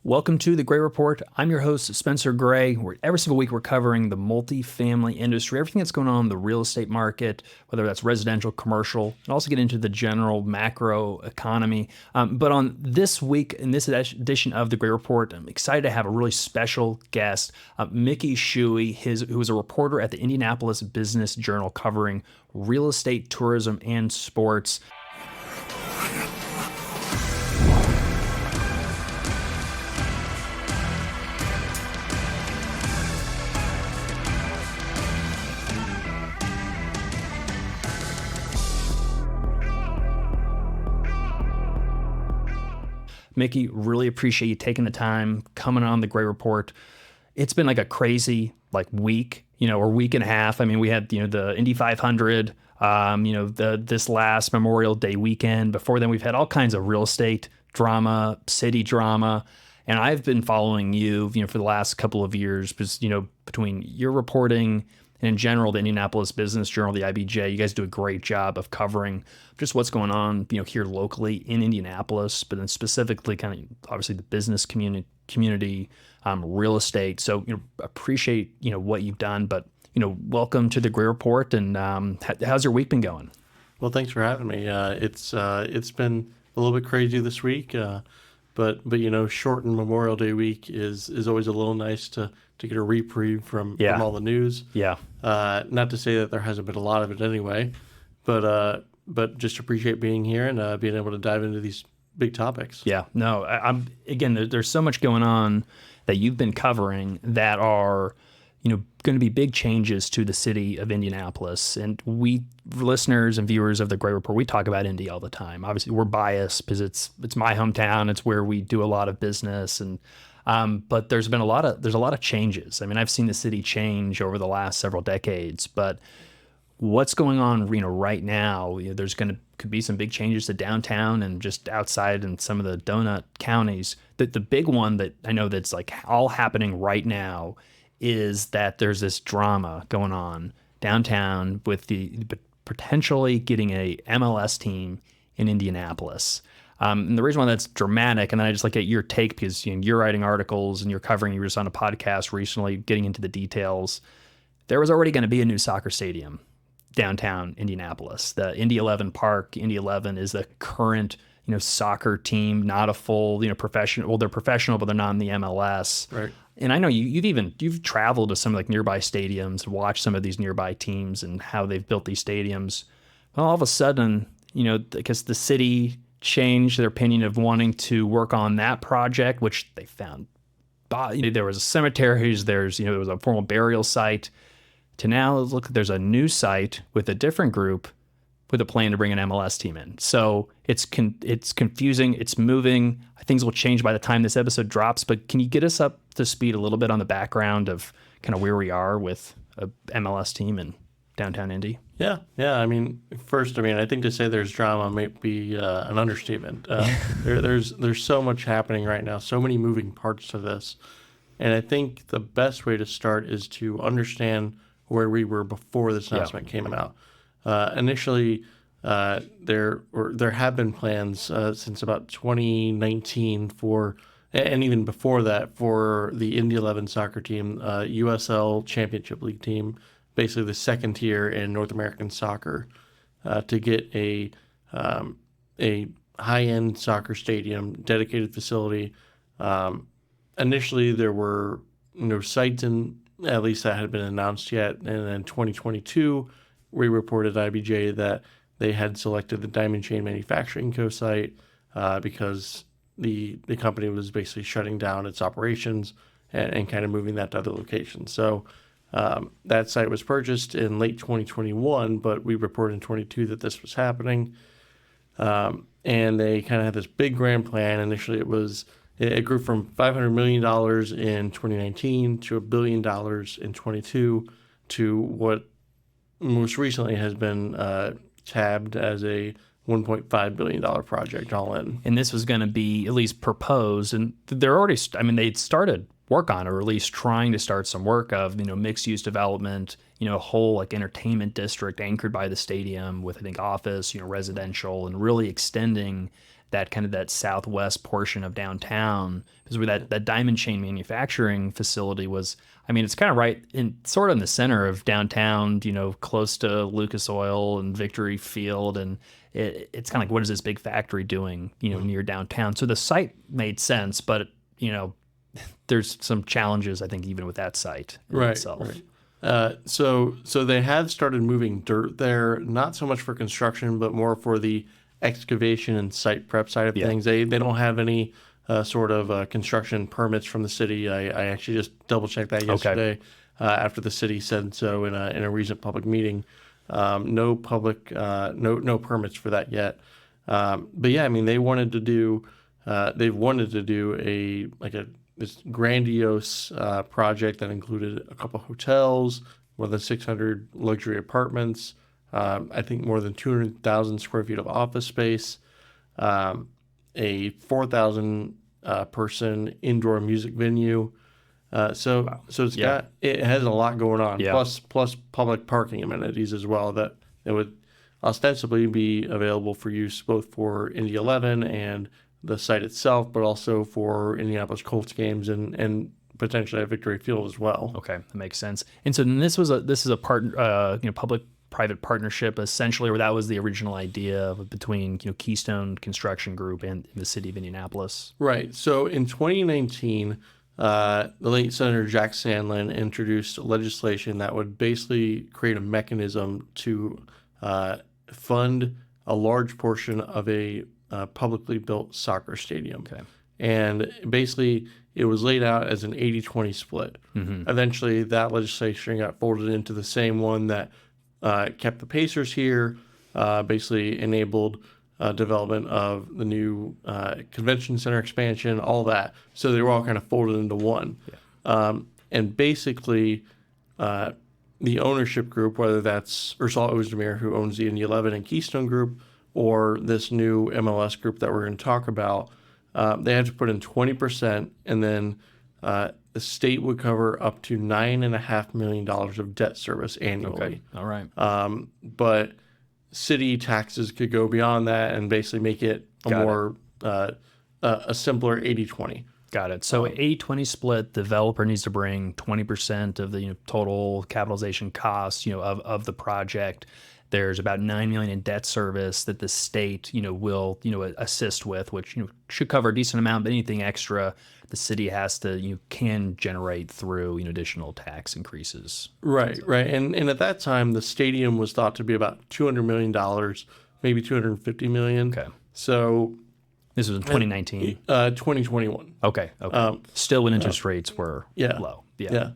Welcome to The Gray Report. I'm your host, Spencer Gray. Every single week we're covering the multifamily industry, everything that's going on in the real estate market, whether that's residential, commercial, and also get into the general macro economy. But on this week, in this edition of The Gray Report, I'm excited to have a really special guest, Mickey Shuey, who is a reporter at the Indianapolis Business Journal covering real estate, tourism, and sports. Mickey, really appreciate you taking the time, coming on the Gray Report. It's been like a crazy week, or week and a half. I mean, we had, the Indy 500, this last Memorial Day weekend. Before then, we've had all kinds of real estate drama, city drama. And I've been following you, for the last couple of years because, between your reporting and in general, the Indianapolis Business Journal, the IBJ, you guys do a great job of covering just what's going on, here locally in Indianapolis, but then specifically kind of obviously the business community, real estate. So, appreciate, what you've done, but, welcome to the Gray Report. And how's your week been going? Well, thanks for having me. It's been a little bit crazy this week, but shortened Memorial Day week is always a little nice to get a reprieve from all the news. Yeah. Not to say that there hasn't been a lot of it anyway, but just appreciate being here and being able to dive into these big topics. Yeah. No, there's so much going on that you've been covering that are, going to be big changes to the city of Indianapolis. And we listeners and viewers of the Gray Report, we talk about Indy all the time. Obviously, we're biased because it's my hometown. It's where we do a lot of business. And but there's a lot of changes. I mean, I've seen the city change over the last several decades, but what's going on, right now, could be some big changes to downtown and just outside in some of the donut counties. The big one that I know that's all happening right now is that there's this drama going on downtown with the potentially getting a MLS team in Indianapolis. And the reason why that's dramatic, and then I just get your take because you're writing articles and you were just on a podcast recently getting into the details. There was already going to be a new soccer stadium downtown Indianapolis. The Indy 11 Park, Indy 11 is the current soccer team, not a full professional. Well, they're professional, but they're not in the MLS. Right. And I know you've traveled to some nearby stadiums, watched some of these nearby teams and how they've built these stadiums. Well, all of a sudden, because the city changed their opinion of wanting to work on that project, which they found there was a cemetery, there was a formal burial site, to now look, there's a new site with a different group with a plan to bring an MLS team in. So it's confusing, it's moving. Things will change by the time this episode drops, but can you get us up to speed a little bit on the background of kind of where we are with a MLS team in downtown Indy? Yeah. I mean, first, I think to say there's drama might be an understatement. There's so much happening right now, so many moving parts to this. And I think the best way to start is to understand where we were before this announcement came out. Initially, there have been plans since about 2019 and even before that, for the Indy 11 soccer team, USL Championship League team, basically the second tier in North American soccer, to get a high-end soccer stadium, dedicated facility. Initially, there were no sites at least that had been announced yet. And then 2022, we reported IBJ that they had selected the Diamond Chain Manufacturing Co. site because the company was basically shutting down its operations and kind of moving that to other locations. So that site was purchased in late 2021, but we reported in 22 that this was happening. And they kind of had this big grand plan. Initially, it grew from $500 million in 2019 to $1 billion in 22 to what most recently has been tabbed as a $1.5 billion project all in. And this was going to be at least proposed, and they're already, they'd started work on, or at least trying to start some work of, mixed use development, a whole entertainment district anchored by the stadium with, office, residential, and really extending that kind of that southwest portion of downtown, because where that diamond chain manufacturing facility was. I mean, it's kind of right sort of in the center of downtown, close to Lucas Oil and Victory Field. And it's kind of like, what is this big factory doing, near downtown? So the site made sense, but, there's some challenges, I think, even with that site in itself. Right. So they have started moving dirt there, not so much for construction, but more for the excavation and site prep side of things. They don't have any sort of construction permits from the city. I actually just double checked that yesterday after the city said so in a recent public meeting. No permits for that yet. But yeah, I mean, they've wanted to do this grandiose project that included a couple hotels, more than 600 luxury apartments, I think more than 200,000 square feet of office space, a 4,000 person indoor music venue. So it has a lot going on. Yeah. Plus public parking amenities as well that would ostensibly be available for use both for Indy 11 and the site itself, but also for Indianapolis Colts games and potentially at Victory Field as well. Okay, that makes sense. And so then this is a public-private partnership essentially, or that was the original idea between Keystone Construction Group and the city of Indianapolis. Right. So in 2019, the late Senator Jack Sandlin introduced legislation that would basically create a mechanism to fund a large portion of a publicly built soccer stadium. Okay. And basically, it was laid out as an 80-20 split. Mm-hmm. Eventually, that legislation got folded into the same one that kept the Pacers here, basically enabled development of the new convention center expansion, all that. So they were all kind of folded into one. Yeah. And basically, the ownership group, whether that's Ursula Ozdemir, who owns the Indy 11 and Keystone Group, or this new MLS group that we're going to talk about, they had to put in 20%, and then the state would cover up to $9.5 million of debt service annually. Okay. All right. But city taxes could go beyond that and basically make it a simpler 80-20. Got it. So 80-20 split, the developer needs to bring 20% of the total capitalization costs, of the project. There's about $9 million in debt service that the state, will, assist with, which, should cover a decent amount, but anything extra the city has to, can generate through, additional tax increases. Right. And at that time, the stadium was thought to be about $200 million, maybe $250 million. Okay. So this was in 2019? 2021. Okay. Still when interest rates were low. Yeah.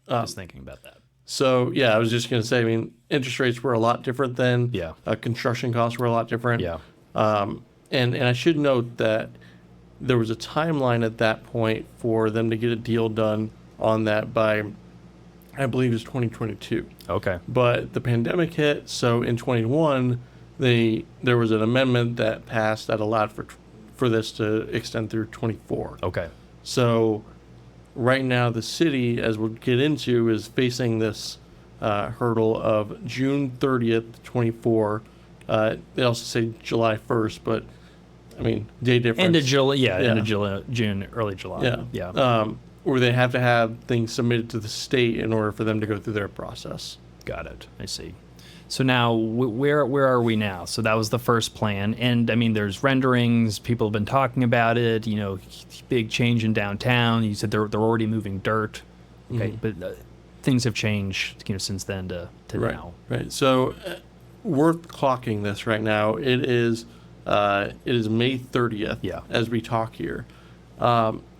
I was thinking about that. So, I was just going to say, I mean, interest rates were a lot different then. Yeah. Construction costs were a lot different. Yeah. And I should note that there was a timeline at that point for them to get a deal done on that by, I believe, it was 2022. Okay. But the pandemic hit, so in 21, there was an amendment that passed that allowed for this to extend through 24. Okay. So right now, the city, as we'll get into, is facing this hurdle of June 30th, 24. They also say July 1st, but I mean, day difference. End of July, end of July, June, early July. Yeah. Where they have to have things submitted to the state in order for them to go through their process. Got it. I see. So now, where are we now? So that was the first plan, and I mean, there's renderings. People have been talking about it. Big change in downtown. You said they're already moving dirt. Okay, but things have changed, since then to now. Right. So, worth clocking this right now. It is May 30th. Yeah. As we talk here.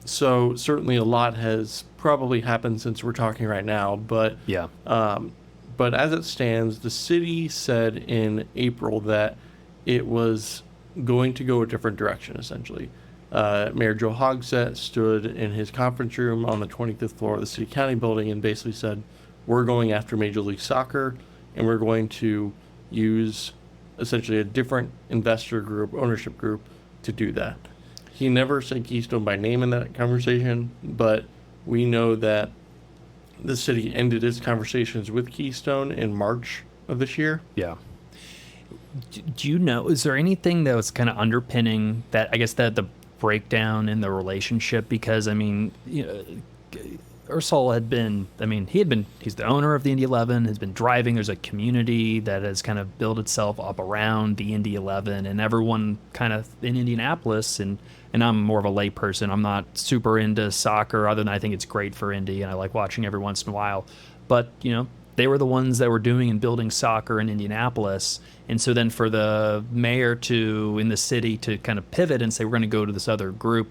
So certainly a lot has probably happened since we're talking right now, but yeah. But as it stands, the city said in April that it was going to go a different direction, essentially. Mayor Joe Hogsett stood in his conference room on the 25th floor of the City County building and basically said, we're going after Major League Soccer, and we're going to use essentially a different investor group, ownership group, to do that. He never said Keystone by name in that conversation, but we know that the city ended its conversations with Keystone in March of this year. Yeah. Do you know, is there anything that was kind of underpinning that, I guess, that the breakdown in the relationship? Because, I mean, Ursul had been, I mean, he's the owner of the Indy 11, has been driving. There's a community that has kind of built itself up around the Indy 11, and everyone kind of in Indianapolis, and I'm more of a lay person. I'm not super into soccer, other than I think it's great for Indy, and I like watching every once in a while. But, they were the ones that were doing and building soccer in Indianapolis. And so then for the mayor in the city to kind of pivot and say, we're going to go to this other group,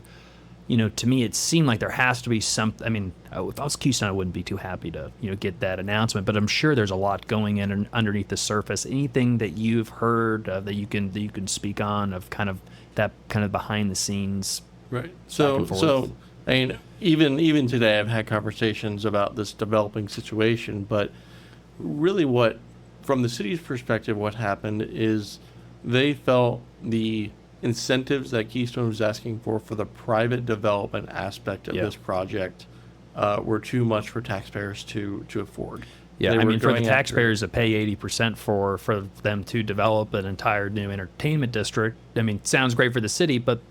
to me, it seemed like there has to be something. I mean, if I was Keystone, I wouldn't be too happy to, get that announcement. But I'm sure there's a lot going in underneath the surface. Anything that you've heard that you can speak on of kind of that kind of behind the scenes. Right. So I mean, even today, I've had conversations about this developing situation. But really, from the city's perspective, what happened is they felt the incentives that Keystone was asking for the private development aspect of this project were too much for taxpayers to afford. Yeah, I mean, for the taxpayers to pay 80% for them to develop an entire new entertainment district, I mean, sounds great for the city, but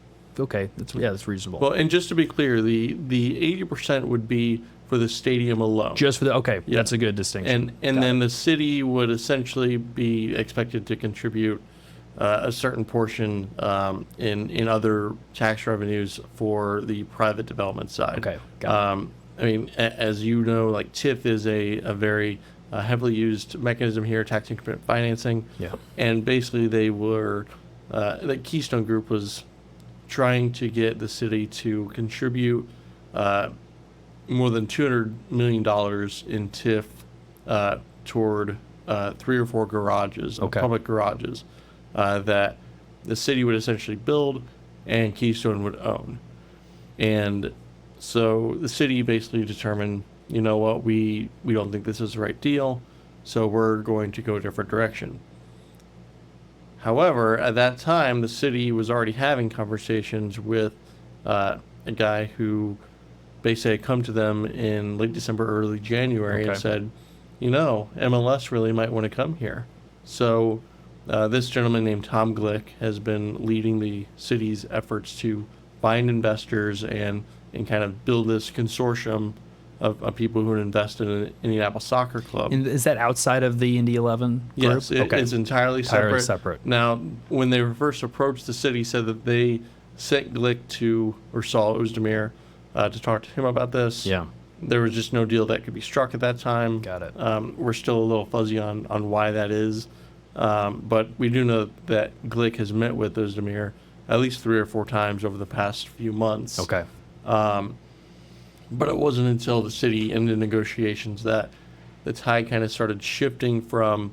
okay, that's reasonable. Well, and just to be clear, the 80% would be for the stadium alone. Just for that's a good distinction. And then the city would essentially be expected to contribute a certain portion in other tax revenues for the private development side. Okay, got it. I mean, as you know, like TIF is a very heavily used mechanism here, tax increment financing. Yeah. And basically they were, the Keystone Group was trying to get the city to contribute more than $200 million in TIF toward 3 or 4 garages, public garages, that the city would essentially build and Keystone would own. And so the city basically determined, you know what, we don't think this is the right deal, so we're going to go a different direction. However, at that time, the city was already having conversations with a guy who basically had come to them in late December, early January, and said, MLS really might want to come here. So this gentleman named Tom Glick has been leading the city's efforts to find investors and kind of build this consortium of people who would invest in an Indianapolis Soccer Club. And is that outside of the Indy 11 group? Yes, it's entirely separate. Now, when they were first approached, the city said that they sent Glick to Ursul Özdemir to talk to him about this. Yeah. There was just no deal that could be struck at that time. Got it. We're still a little fuzzy on why that is. But we do know that Glick has met with Özdemir at least 3 or 4 times over the past few months. Okay. But it wasn't until the city ended negotiations that the tide kind of started shifting from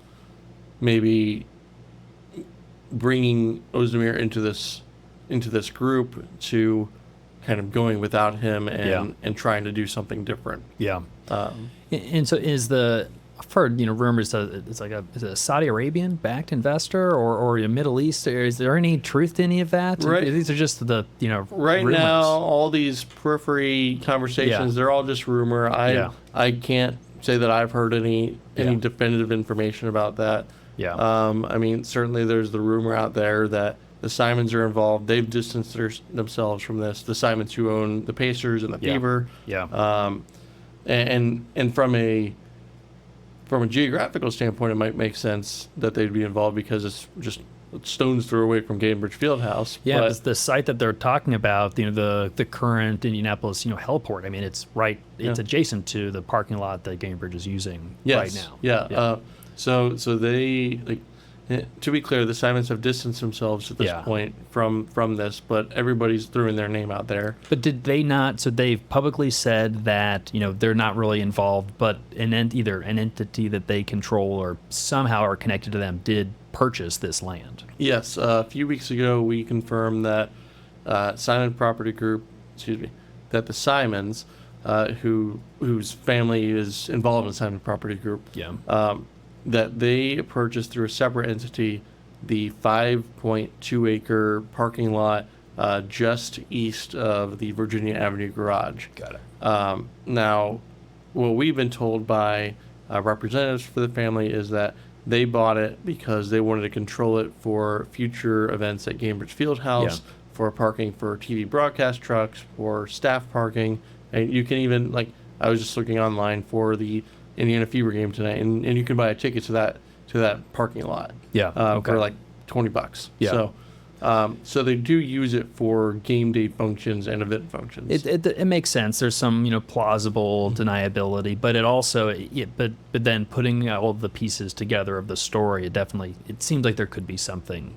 maybe bringing Özdemir into this group to kind of going without him and trying to do something different. Yeah. And so I've heard, rumors that is it a Saudi Arabian backed investor or a Middle East? Is there any truth to any of that? Right. These are just right rumors. Now, all these periphery conversations, they're all just rumor. I can't say that I've heard any definitive information about that. Yeah. I mean, certainly there's the rumor out there that the Simons are involved. They've distanced themselves from this. The Simons who own the Pacers and the Fever. Yeah. And from a geographical standpoint, it might make sense that they'd be involved because it's just stone's throw away from Gainbridge Fieldhouse. Yeah, but the site that they're talking about, the current Indianapolis, heliport. I mean, it's right. It's adjacent to the parking lot that Gainbridge is using right now. Yeah. So they, to be clear, the Simons have distanced themselves at this point from this, but everybody's throwing their name out there. But did they not? So they've publicly said that they're not really involved, but either an entity that they control or somehow are connected to them did purchase this land. Yes, a few weeks ago we confirmed that Simon Property Group, that the Simons, whose family is involved in Simon Property Group, that they purchased through a separate entity the 5.2 acre parking lot just east of the Virginia Avenue garage. Got it. Now, what we've been told by representatives for the family is that They bought it because they wanted to control it for future events at Gainbridge Fieldhouse, for parking for TV broadcast trucks, for staff parking. And you can even, like, I was just looking online for the Indiana Fever game tonight, and you can buy a ticket to that parking lot. For like $20. Yeah. So they do use it for game day functions and event functions. It makes sense. There's some plausible deniability, but it also but then putting all the pieces together of the story, it seems like there could be something.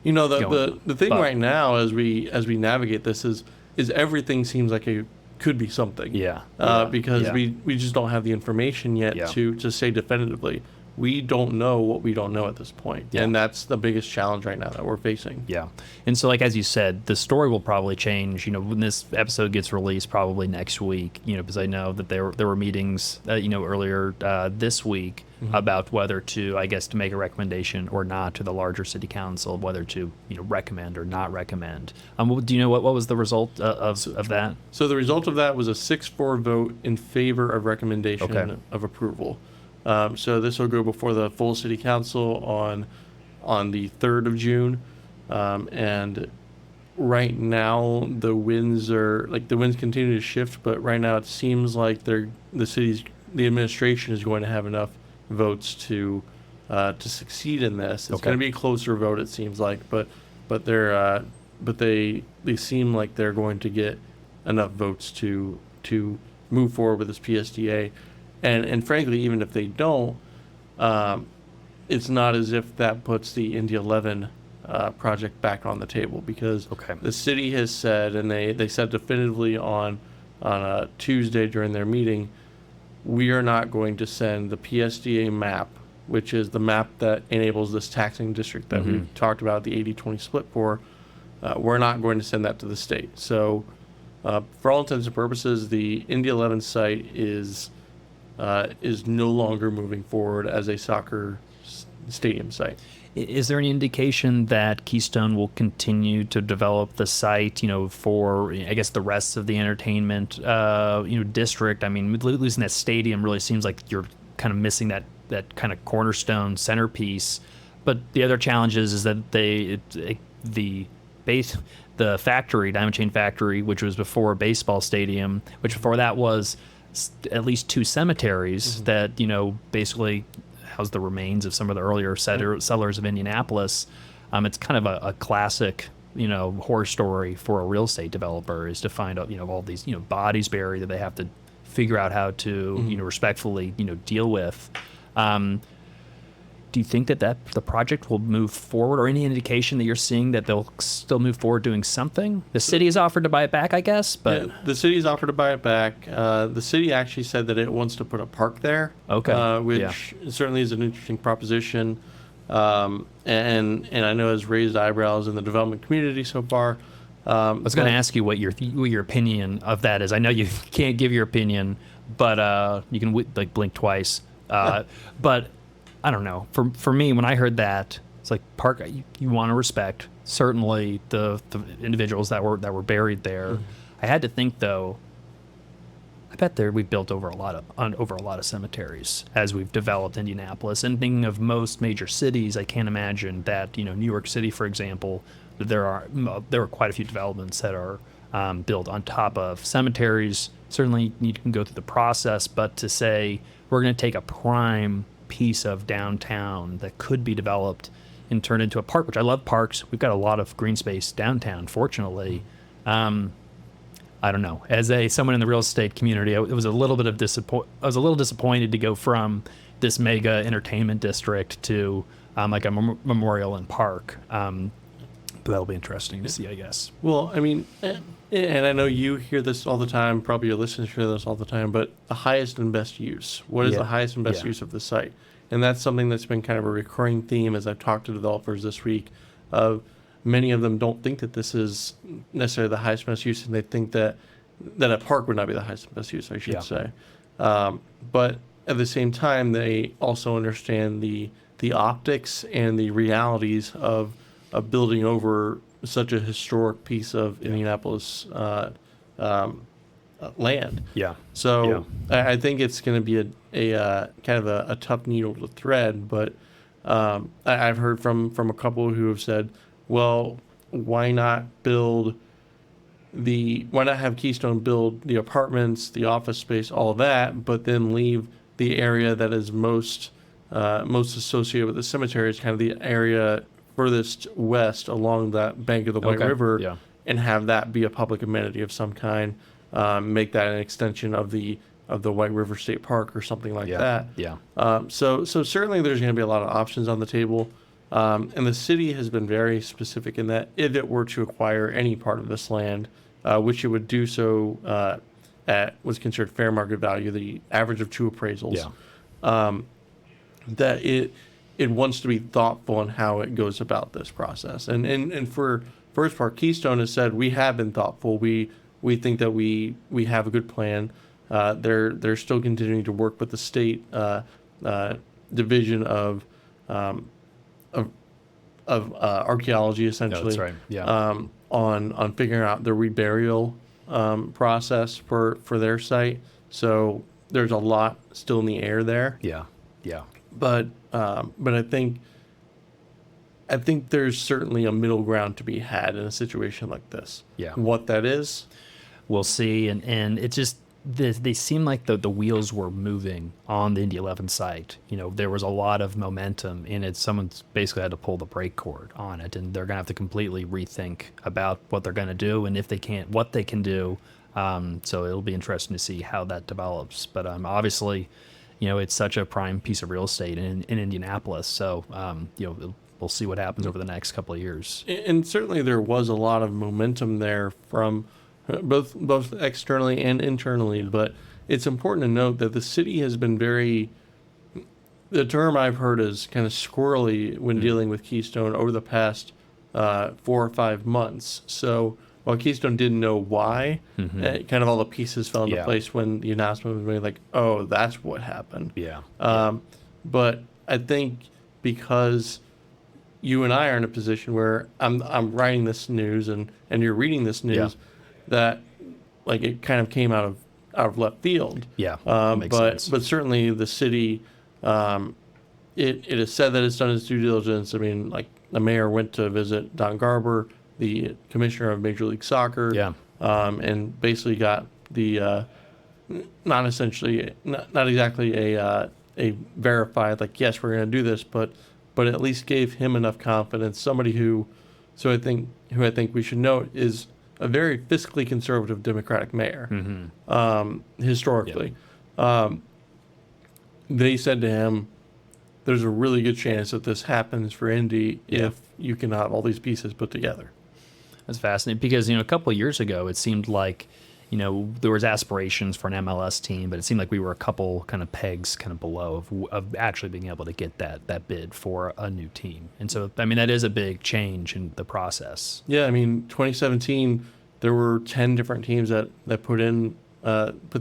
The thing right now as we navigate this is everything seems like it could be something. Because we just don't have the information yet to say definitively. We don't know what we don't know at this point. And that's the biggest challenge right now that we're facing. Yeah. And so, like, as you said, the story will probably change, when this episode gets released, probably next week, because I know that there were meetings, earlier this week about whether to, I guess, to make a recommendation or not to the larger city council, whether to, recommend or not recommend. Do you know what was the result of that? So the result of that was a 6-4 vote in favor of recommendation of approval. So this will go before the full city council on the 3rd of June. And right now the winds continue to shift, but right now it seems like the administration is going to have enough votes to succeed in this. It's going to be a closer vote, it seems like, but they seem like they're going to get enough votes to move forward with this PSDA. And frankly, even if they don't, it's not as if that puts the Indy 11 project back on the table, because the city has said, and they said definitively on a Tuesday during their meeting, we are not going to send the PSDA map, which is the map that enables this taxing district that we've talked about, the 80-20 split for. We're not going to send that to the state. So for all intents and purposes, the Indy 11 site is no longer moving forward as a soccer stadium site. Is there any indication that Keystone will continue to develop the site, for, I guess, the rest of the entertainment, district? I mean, losing that stadium really seems like you're kind of missing that kind of cornerstone centerpiece. But the other challenge is that the factory, Diamond Chain Factory, which was before a baseball stadium, which before that was at least 2 cemeteries that basically house the remains of some of the earlier settlers of Indianapolis. It's kind of a classic horror story for a real estate developer, is to find out all these bodies buried that they have to figure out how to respectfully deal with. Do you think that the project will move forward, or any indication that you're seeing that they'll still move forward doing something? The city has offered to buy it back, I guess, but the city's offered to buy it back. The city actually said that it wants to put a park there, which certainly is an interesting proposition, and I know has raised eyebrows in the development community so far. I was going to ask you what your opinion of that is. I know you can't give your opinion, but you can blink twice. But I don't know. For me, when I heard that, it's like, park. You want to respect certainly the individuals that were buried there. I had to think, though. I bet we've built over a lot of cemeteries as we've developed Indianapolis. And thinking of most major cities, I can't imagine that New York City, for example, there are quite a few developments that are built on top of cemeteries. Certainly, you can go through the process, but to say we're going to take a prime piece of downtown that could be developed and turned into a park, which I love parks. We've got a lot of green space downtown, fortunately. I don't know. As someone in the real estate community, I was a little disappointed to go from this mega entertainment district to like a memorial and park. But that'll be interesting to see, I guess. Well, I mean, and I know you hear this all the time, probably your listeners hear this all the time, but the highest and best use. What is the highest and best use of the site? And that's something that's been kind of a recurring theme as I've talked to developers this week. Many of them don't think that this is necessarily the highest and best use, and they think that a park would not be the highest and best use, I should say. But at the same time, they also understand the optics and the realities of building over such a historic piece of Indianapolis land. Yeah. So I think it's going to be a kind of a tough needle to thread. But I've heard from a couple who have said, well, why not have Keystone build the apartments, the office space, all of that, but then leave the area that is most associated with the cemetery is kind of the area furthest west along that bank of the White River, and have that be a public amenity of some kind. Make that an extension of the White River State Park or something like that. Yeah. So certainly there's going to be a lot of options on the table. And the city has been very specific in that if it were to acquire any part of this land, which it would do so at what's considered fair market value, the average of 2 appraisals, that it wants to be thoughtful in how it goes about this process. And for first part, Keystone has said we have been thoughtful. We think that we have a good plan. They're still continuing to work with the state division of archaeology, essentially. That's right. Yeah. On figuring out the reburial process for their site. So there's a lot still in the air there. Yeah. Yeah. But I think there's certainly a middle ground to be had in a situation like this. Yeah. What that is, we'll see. And it just, they seem like the wheels were moving on the Indy 11 site. There was a lot of momentum in it. Someone's basically had to pull the brake cord on it, and they're going to have to completely rethink about what they're going to do, and if they can't, what they can do. So it'll be interesting to see how that develops. But obviously, it's such a prime piece of real estate in Indianapolis. So, we'll see what happens over the next couple of years. And certainly there was a lot of momentum there from both externally and internally. But it's important to note that the city has been the term I've heard is kind of squirrely when dealing with Keystone over the past 4 or 5 months. So while Keystone didn't know why, kind of all the pieces fell into place when the announcement was made, like, oh, that's what happened. Yeah. But I think because you and I are in a position where I'm writing this news and you're reading this news, that like it kind of came out of left field. Yeah. Makes sense. But certainly the city, it is said that it's done its due diligence. I mean, like the mayor went to visit Don Garber, the commissioner of Major League Soccer, and basically got the not exactly a verified, like, yes, we're going to do this, but at least gave him enough confidence. Somebody who I think we should note is a very fiscally conservative Democratic mayor, historically. They said to him, there's a really good chance that this happens for Indy if you can have all these pieces put together. That's fascinating because, a couple of years ago, it seemed like, there was aspirations for an MLS team, but it seemed like we were a couple kind of pegs kind of below of actually being able to get that bid for a new team. And so, I mean, that is a big change in the process. Yeah, I mean, 2017, there were 10 different teams that put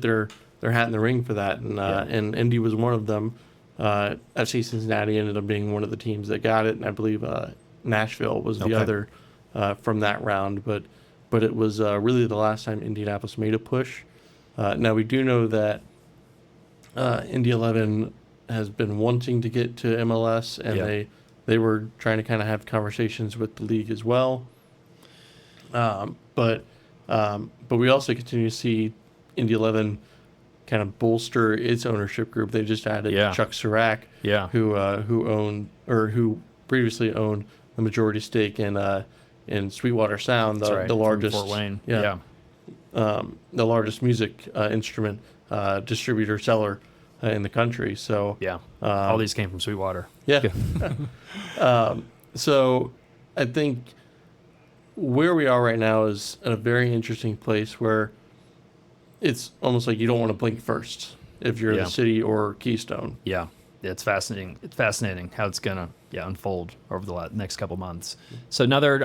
their hat in the ring for that, and Indy was one of them. FC Cincinnati ended up being one of the teams that got it, and I believe Nashville was the other from that round. But it was really the last time Indianapolis made a push. Now, we do know that Indy 11 has been wanting to get to MLS, and they were trying to kind of have conversations with the league as well. But we also continue to see Indy 11 kind of bolster its ownership group. They just added Chuck Sirac, who previously owned the majority stake in Sweetwater Sound, the largest Fort Wayne. The largest music instrument distributor seller in the country. So all these came from Sweetwater. So I think where we are right now is in a very interesting place where it's almost like you don't want to blink first if you're the city or Keystone. Yeah. It's fascinating. It's fascinating how it's gonna unfold over the next couple months. So another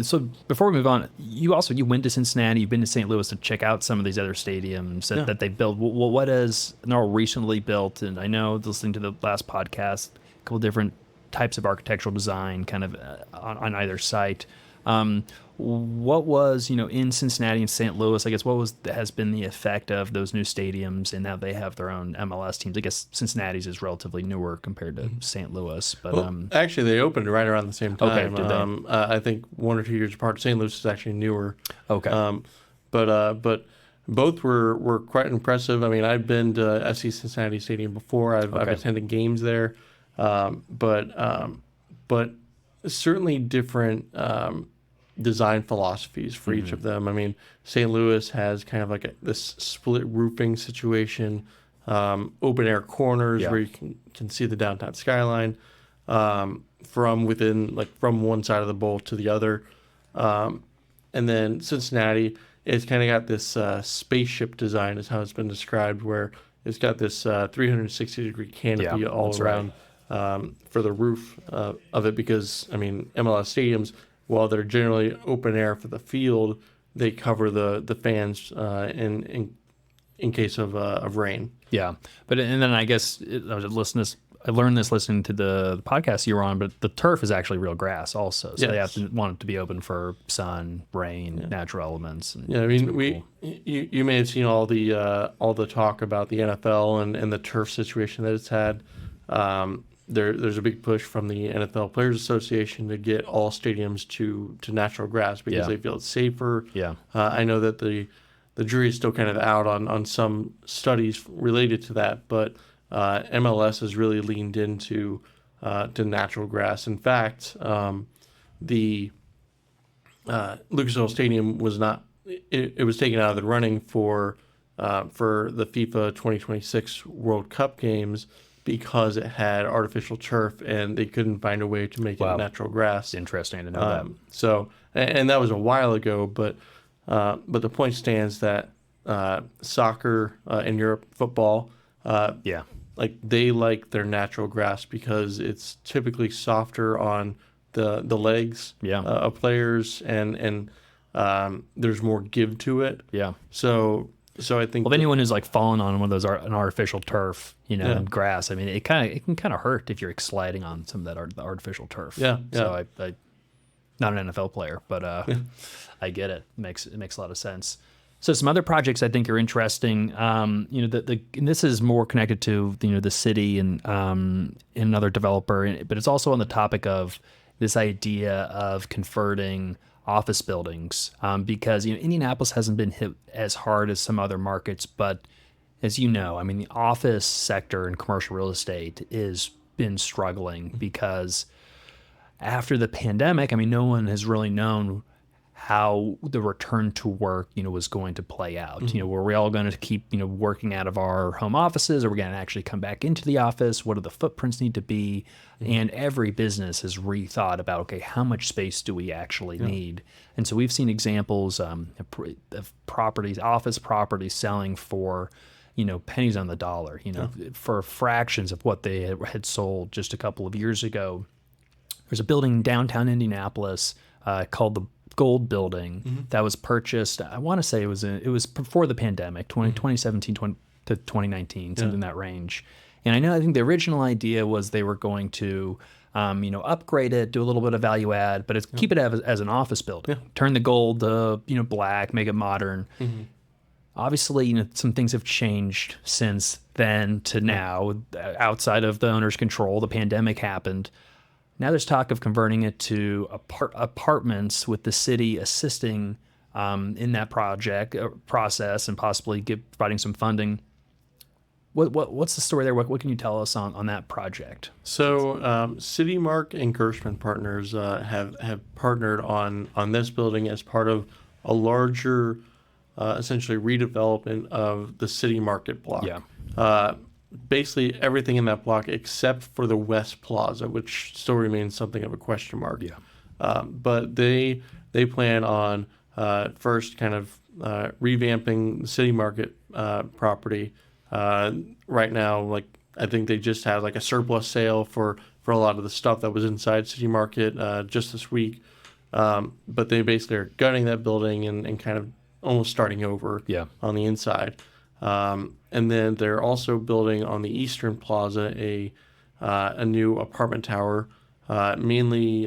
so before we move on, you went to Cincinnati, you've been to St. Louis to check out some of these other stadiums that they've built. Well, what is Norwell recently built? And I know, listening to the last podcast, a couple different types of architectural design kind of on either site. What was, in Cincinnati and St. Louis, I guess, has been the effect of those new stadiums, and now they have their own MLS teams? I guess Cincinnati's is relatively newer compared to St. Louis, but Well, actually, they opened right around the same okay, time. did they? I think 1 or 2 years apart. St. Louis is actually newer. Okay. But both were quite impressive. I mean, I've been to FC Cincinnati Stadium before. I've Okay. attended games there, but certainly different design philosophies for each of them. I mean, St. Louis has kind of like this split roofing situation, open air corners Yeah. where you can see the downtown skyline from within, like from one side of the bowl to the other. And then Cincinnati, it's kind of got this spaceship design, is how it's been described, where it's got this 360-degree canopy Yeah, all that's right. around for the roof of it. Because, I mean, MLS stadiums, while they're generally open air for the field, they cover the fans in case of rain. Yeah, and then I guess I learned this listening to the podcast you were on, but the turf is actually real grass also, so they have Yes. to want it to be open for sun, rain, natural elements. And Yeah, I it's mean, really cool. you may have seen all the talk about the NFL and the turf situation that it's had. There's a big push from the NFL Players Association to get all stadiums to natural grass because Yeah. they feel it's safer. Yeah. I know that the jury is still kind of out on some studies related to that, but MLS has really leaned into to natural grass. In fact, the Lucas Oil Stadium was not. It was taken out of the running for the FIFA 2026 World Cup games because it had artificial turf and they couldn't find a way to make Wow. it natural grass. It's interesting to know that. So, and that was a while ago, but the point stands that soccer in Europe, football, Yeah. like they like their natural grass because it's typically softer on the legs Yeah. of players and there's more give to it. Yeah. So I think Well, if anyone who's like fallen on one of those an artificial turf, Yeah. grass, I mean, it can kind of hurt if you're sliding on some of that the artificial turf. Yeah, So I not an NFL player, but I get it. It makes a lot of sense. So some other projects I think are interesting. And this is more connected to the city and another developer, but it's also on the topic of this idea of converting office buildings because Indianapolis hasn't been hit as hard as some other markets, but as you know, I mean, the office sector and commercial real estate has been struggling because after the pandemic, I mean, no one has really known how the return to work, was going to play out. Were we all going to keep, working out of our home offices, or we're going to actually come back into the office? What do the footprints need to be? And every business has rethought about, okay, how much space do we actually need? And so we've seen examples of properties, office properties selling for, pennies on the dollar, for fractions of what they had sold just a couple of years ago. There's a building in downtown Indianapolis called the Gold Building that was purchased. I want to say it was before the pandemic, 2017 to 2019, something in that range. And I think the original idea was they were going to, upgrade it, do a little bit of value add, but keep it as an office building. Turn the gold, black, make it modern. Obviously, some things have changed since then to now. Outside of the owner's control, the pandemic happened. Now there's talk of converting it to apartments with the city assisting in that process and possibly providing some funding. What's the story there? What can you tell us on that project? So, CityMark and Gershman Partners have partnered on this building as part of a larger, essentially redevelopment of the City Market block. Yeah. Basically everything in that block except for the West Plaza, which still remains something of a question mark. Yeah. But they plan on first kind of revamping the City Market property. Right now, like I think they just had like a surplus sale for a lot of the stuff that was inside City Market just this week. But they basically are gutting that building and kind of almost starting over on the inside. And then they're also building on the Eastern Plaza a new apartment tower, mainly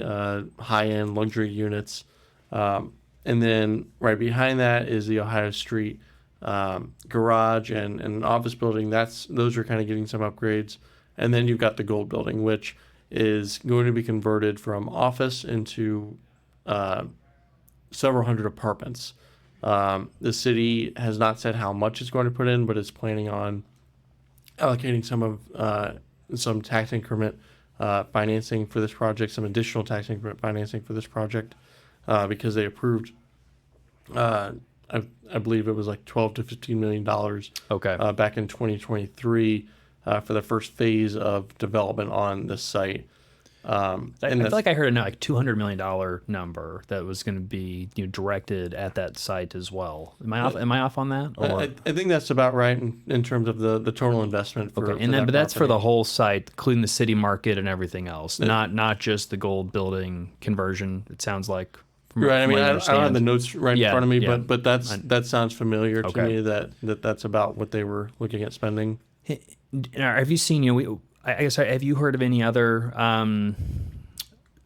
high-end luxury units. And then right behind that is the Ohio Street garage and an office building. Those are kind of getting some upgrades. And then you've got the Gold Building, which is going to be converted from office into several hundred apartments. The city has not said how much it's going to put in, but it's planning on allocating some tax increment financing for this project, some additional tax increment financing for this project, because they approved, I believe it was like $12 to $15 million back in 2023 for the first phase of development on this site. I feel like I heard a $200 million number that was going to be directed at that site as well. Am I off on that? Or? I think that's about right in terms of the total investment for. Okay, but that's for the whole site, including the city market and everything else, not just the Gold Building conversion. It sounds like. Right. I mean, I don't have the notes in front of me, yeah. but that sounds familiar to me. That's about what they were looking at spending. Have you seen? I guess, have you heard of any other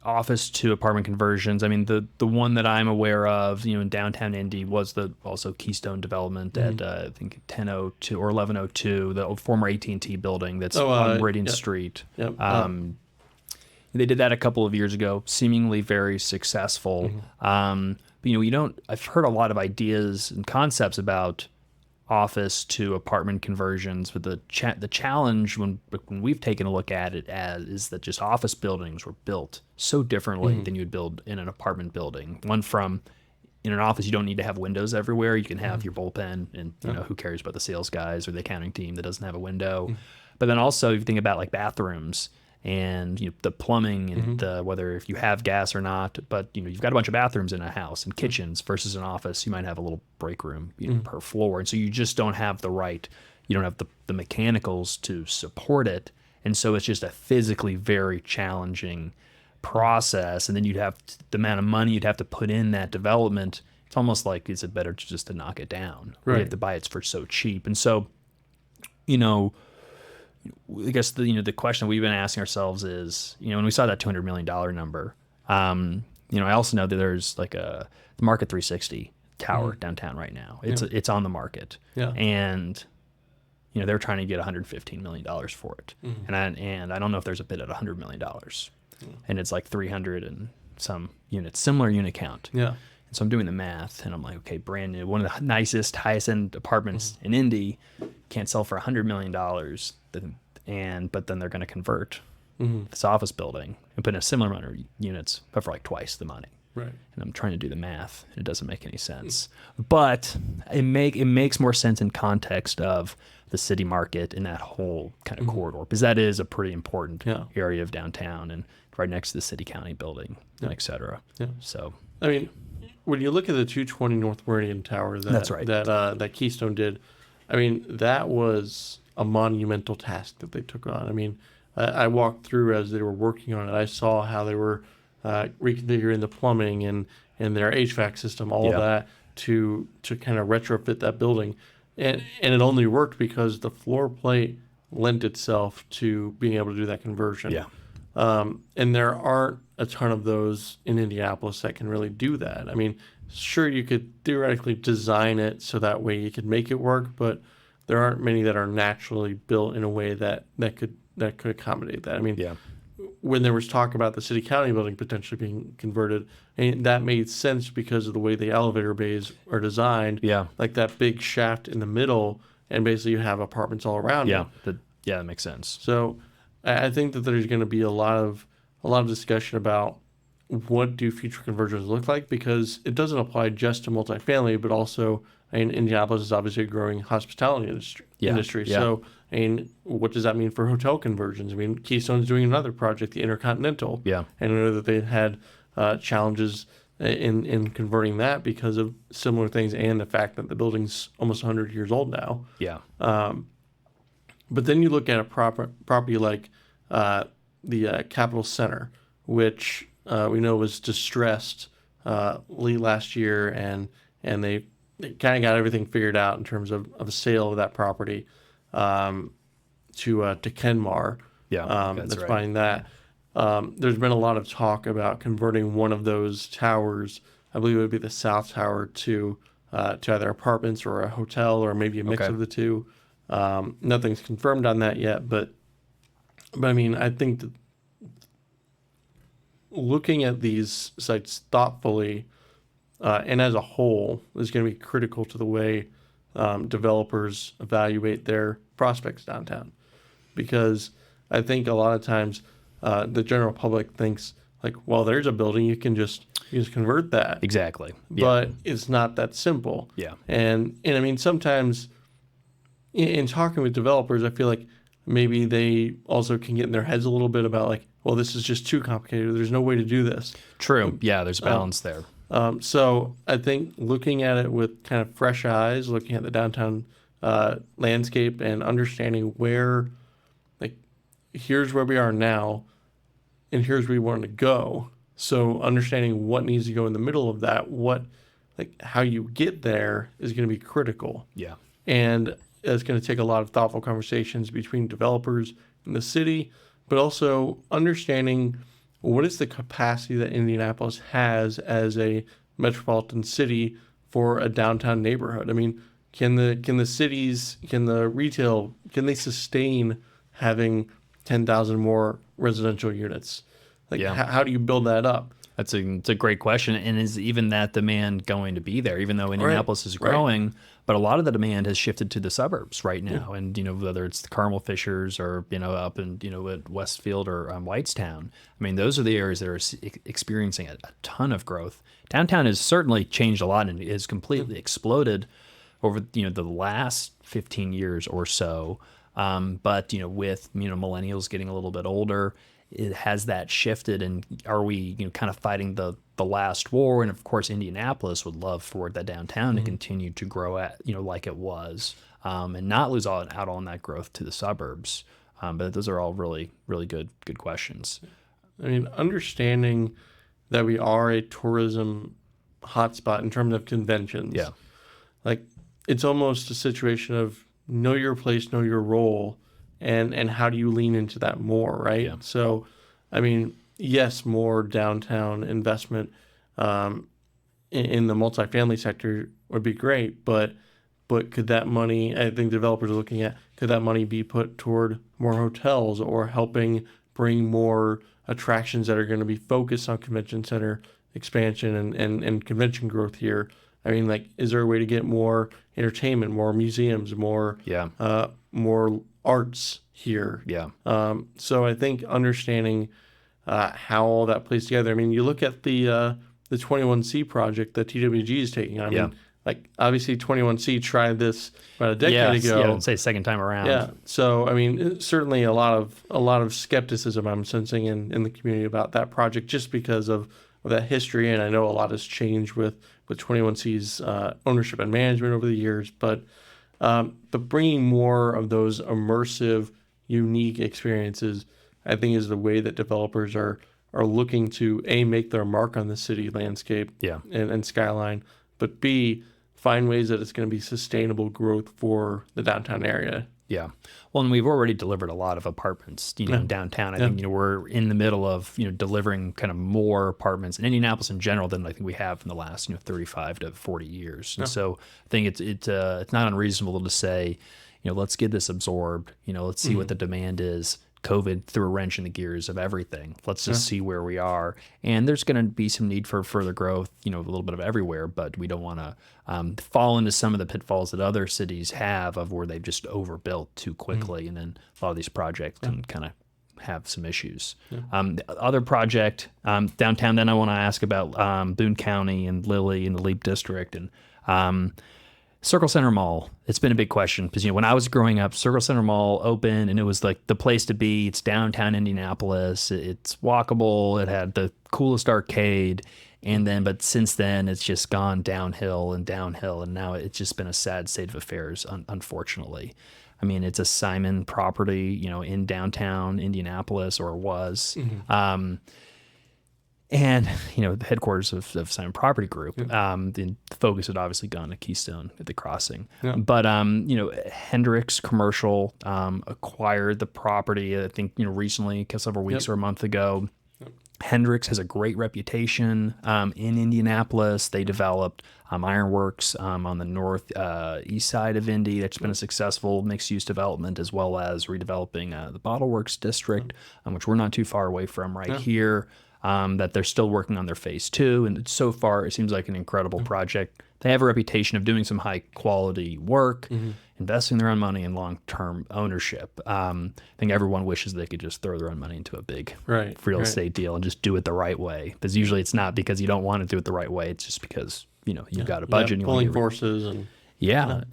office to apartment conversions? I mean, the one that I'm aware of, in downtown Indy was the also Keystone development at I think 1002 or 1102, the former AT&T building that's on Meridian Street. Yep. They did that a couple of years ago, seemingly very successful. But I've heard a lot of ideas and concepts about office to apartment conversions, but the challenge when we've taken a look at it is that just office buildings were built so differently than you'd build in an apartment building. One from in an office, you don't need to have windows everywhere. You can have your bullpen, and who cares about the sales guys or the accounting team that doesn't have a window. But then also, if you think about like bathrooms and the plumbing and whether if you have gas or not, but you've got a bunch of bathrooms in a house and kitchens versus an office, you might have a little break room per floor, and so you just don't have you don't have the mechanicals to support it, and so it's just a physically very challenging process. And then you'd have the amount of money you'd have to put in that development. It's almost like, is it better just to knock it down? Right. You have to buy it for so cheap, and so I guess the question we've been asking ourselves is, when we saw that $200 million number, I also know that there's like the Market 360 tower downtown right now. It's on the market, and they're trying to get $115 million for it, and I don't know if there's a bid at $100 million, and it's like 300 and some units, similar unit count. Yeah. So I'm doing the math, and I'm like, okay, brand new, one of the nicest, highest end apartments in Indy, can't sell for $100 million, but then they're going to convert this office building and put in a similar amount of units, but for like twice the money. Right. And I'm trying to do the math, and it doesn't make any sense. But it makes more sense in context of the city market in that whole kind of corridor, because that is a pretty important area of downtown and right next to the city county building, and et cetera. Yeah. So I mean, when you look at the 220 North Meridian Tower that's right. that Keystone did, I mean, that was a monumental task that they took on. I mean, I walked through as they were working on it. I saw how they were reconfiguring the plumbing and their HVAC system, all of that to kind of retrofit that building. And it only worked because the floor plate lent itself to being able to do that conversion. Yeah. And there aren't a ton of those in Indianapolis that can really do that. I mean, sure, you could theoretically design it so that way you could make it work, but there aren't many that are naturally built in a way that could accommodate that. I mean, when there was talk about the city county building potentially being converted, and that made sense because of the way the elevator bays are designed. Yeah. Like that big shaft in the middle, and basically you have apartments all around it. That makes sense. So I think that there's going to be a lot of discussion about what do future conversions look like, because it doesn't apply just to multifamily, but also, I mean, Indianapolis is obviously a growing hospitality industry. So, I mean, what does that mean for hotel conversions? I mean, Keystone's doing another project, the Intercontinental. Yeah. And I know that they've had challenges in converting that because of similar things and the fact that the building's almost 100 years old now. Yeah. But then you look at a property like the Capitol Center, which we know was distressed late last year, and they kind of got everything figured out in terms of a sale of that property to Kenmar. That's right. Buying that. There's been a lot of talk about converting one of those towers I believe it would be the South Tower to either apartments or a hotel or maybe a mix Okay. of the two. Nothing's confirmed on that yet, but I mean, I think that looking at these sites thoughtfully and as a whole is going to be critical to the way developers evaluate their prospects downtown. Because I think a lot of times the general public thinks like, well, there's a building, you can just convert that. Exactly. Yeah. But it's not that simple. Yeah. And I mean, sometimes in talking with developers, I feel like maybe they also can get in their heads a little bit about like, well, this is just too complicated. There's no way to do this. True. Yeah, there's a balance there. So I think looking at it with kind of fresh eyes, looking at the downtown landscape and understanding where, like, here's where we are now and here's where we want to go. So understanding what needs to go in the middle of that, how you get there is going to be critical. Yeah. And it's going to take a lot of thoughtful conversations between developers and the city, but also understanding what is the capacity that Indianapolis has as a metropolitan city for a downtown neighborhood. I mean, can the retail, can they sustain having 10,000 more residential units? Like, how do you build that up? It's a great question. And is even that demand going to be there, even though Indianapolis is growing? Right. But a lot of the demand has shifted to the suburbs right now. Yeah. And, whether it's the Carmel Fishers or, up in, at Westfield or Whitestown, I mean, those are the areas that are experiencing a ton of growth. Downtown has certainly changed a lot and has completely exploded over, the last 15 years or so. But, with, millennials getting a little bit older, it has that shifted, and are we kind of fighting the last war? And of course Indianapolis would love for the downtown to continue to grow at like it was, and not lose out on that growth to the suburbs. But those are all really good questions. I mean, understanding that we are a tourism hotspot in terms of conventions. Yeah, like it's almost a situation of know your place, know your role. And how do you lean into that more, right? Yeah. So, I mean, yes, more downtown investment in the multifamily sector would be great, but could that money, I think developers are looking at, could that money be put toward more hotels or helping bring more attractions that are going to be focused on convention center expansion and convention growth here? I mean, like, is there a way to get more entertainment, more museums, more arts here? Yeah. So I think understanding how all that plays together. I mean, you look at the 21C project that TWG is taking on. I mean, like obviously 21C tried this about a decade ago. Yeah, I'd say second time around. Yeah. So I mean, certainly a lot of skepticism I'm sensing in the community about that project just because of that history, and I know a lot has changed with 21C's ownership and management over the years, but bringing more of those immersive, unique experiences, I think, is the way that developers are looking to make their mark on the city landscape and skyline, but B, find ways that it's going to be sustainable growth for the downtown area. Yeah. Well, and we've already delivered a lot of apartments, downtown. I think, we're in the middle of, delivering kind of more apartments in Indianapolis in general than I think we have in the last, 35 to 40 years. And so I think it's not unreasonable to say, let's get this absorbed. Let's see what the demand is. COVID threw a wrench in the gears of everything. Let's just see where we are. And there's going to be some need for further growth, a little bit of everywhere, but we don't want to fall into some of the pitfalls that other cities have of where they've just overbuilt too quickly. And then a lot of these projects can kind of have some issues. The other project, downtown, then I want to ask about Boone County and Lilly and the Leap District. And Circle Center Mall, it's been a big question because, when I was growing up, Circle Center Mall opened and it was like the place to be. It's downtown Indianapolis. It's walkable. It had the coolest arcade. But since then, it's just gone downhill. And now it's just been a sad state of affairs, unfortunately. I mean, it's a Simon property, in downtown Indianapolis, or was. And, the headquarters of Simon Property Group, the focus had obviously gone to Keystone at the Crossing. Yeah. But, Hendricks Commercial acquired the property, I think, recently, several weeks or a month ago. Hendrix has a great reputation in Indianapolis. They developed ironworks on the north east side of Indy. That's been a successful mixed-use development, as well as redeveloping the Bottle Works district, which we're not too far away from here. That they're still working on their phase 2, and so far it seems like an incredible project. They have a reputation of doing some high-quality work, investing their own money in long-term ownership. I think everyone wishes they could just throw their own money into a big real estate deal and just do it the right way. Because usually it's not because you don't want to do it the right way. It's just because you've got a budget. And you pulling want forces and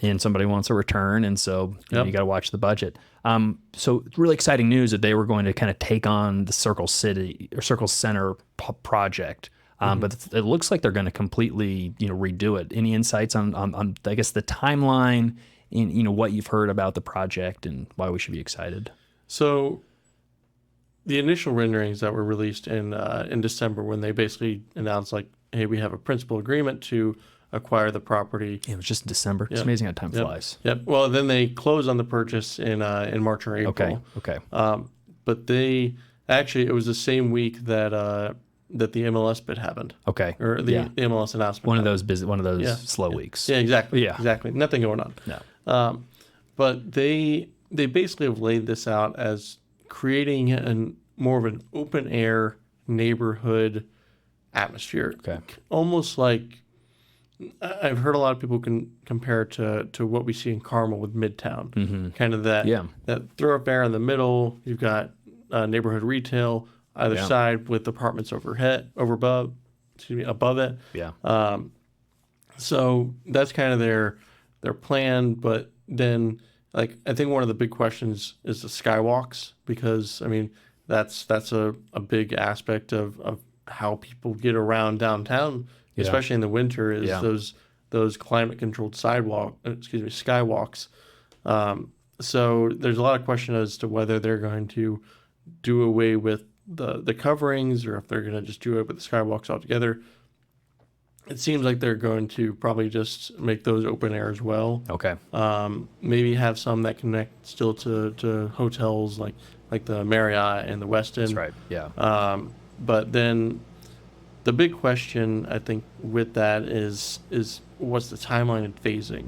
and somebody wants a return, and so you got to watch the budget. So it's really exciting news that they were going to kind of take on the Circle Center project. But it looks like they're going to completely, redo it. Any insights on I guess the timeline in, what you've heard about the project and why we should be excited? So the initial renderings that were released in December, when they basically announced like, hey, we have a principal agreement to acquire the property. Yeah, it was just December. It's amazing how time flies. Yep. Well, then they closed on the purchase in March or April. Okay. But they actually, it was the same week that the MLS bid happened. Okay. Or the MLS announcement. One of those slow weeks. Yeah, exactly. Yeah. Exactly. Nothing going on. No. But they basically have laid this out as creating more of an open air neighborhood atmosphere. Okay. Almost like, I've heard a lot of people can compare to what we see in Carmel with Midtown. Kind of that thoroughfare in the middle. You've got neighborhood retail either side with apartments above it. Yeah. So that's kind of their plan. But then, like, I think one of the big questions is the skywalks, because I mean that's a big aspect of how people get around downtown. Especially in the winter, is those climate controlled skywalks. So there's a lot of question as to whether they're going to do away with the coverings, or if they're going to just do it with the skywalks altogether. It seems like they're going to probably just make those open air as well. Okay. Maybe have some that connect still to hotels like the Marriott and the Westin. That's right. Yeah. But then the big question, I think, with that is what's the timeline and phasing?